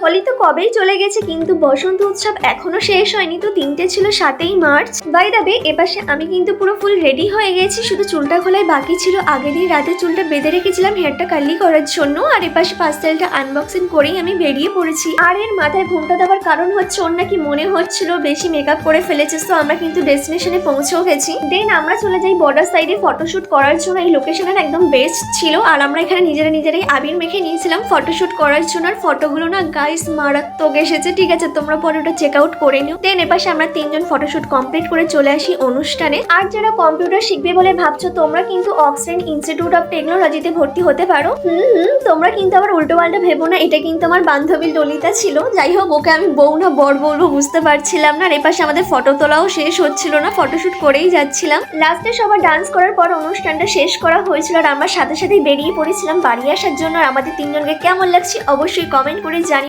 হোলি তো কবেই চলে গেছে, কিন্তু বসন্ত উৎসব এখনো শেষ হয়নি। তো 3টে ছিল 7ই মার্চ। বাই দ্য वे, এপাশে আমি কিন্তু পুরো ফুল রেডি হয়ে গেছি, শুধু চুলটা খোলাই বাকি ছিল। আগের দিন রাতে চুলটা বেঁধে রেখেছিলাম হেয়ারটা কার্লি করার জন্য, আর এপাশে পাস্টেলটা আনবক্সিং করেই আমি বেরিয়ে পড়েছি। আর এর মাথায় ঘুমটা দেওয়ার কারণ হচ্ছে ওর নাকি মনে হচ্ছিল বেশি মেকআপ করে ফেলেছে। তো আমরা কিন্তু ডেস্টিনেশনে পৌঁছেও গেছি। দেন আমরা চলে যাই বর্ডার সাইডে ফটোশুট করার জন্য। এই লোকেশনের একদম বেস্ট ছিল, আর আমরা এখানে নিজেরাই আবির মেখে নিয়েছিলাম ফটোশুট করার জন্য। আর ফটোগুলো না গাইস মারাত্মক এসেছে, ঠিক আছে, তোমরা পরে ওটা চেক আউট করে নিও। দেন এপাশে আমরা 3জন ফটোশুট কমপ্লিট করে চলে আসি অনুষ্ঠানে। আর যারা কম্পিউটার শিখবে বলে ভাবছো, তোমরা কিন্তু অক্সফোর্ড ইনস্টিটিউট অফ টেকনোলজিতে ভর্তি হতে পারো। তোমরা কিন্তু আবার উল্টো পাল্টা ভেবো না, এটা কিন্তু আমার বান্ধবী ললিতা ছিল। যাই হোক, ওকে আমি বউ না বর বলবো বুঝতে পারছিলাম না। আর এপাশে আমাদের ফটো তোলাও শেষ হচ্ছিল না, ফটোশুট করেই যাচ্ছিলাম। লাস্টে সবার ডান্স করার পর অনুষ্ঠানটা শেষ করা হয়েছিল, আর আমরা সাথে সাথেই বেরিয়ে পড়েছিলাম বাড়ি আসার জন্য। আর আমাদের 3জনকে কেমন লাগছে অবশ্যই কমেন্ট করে জানি।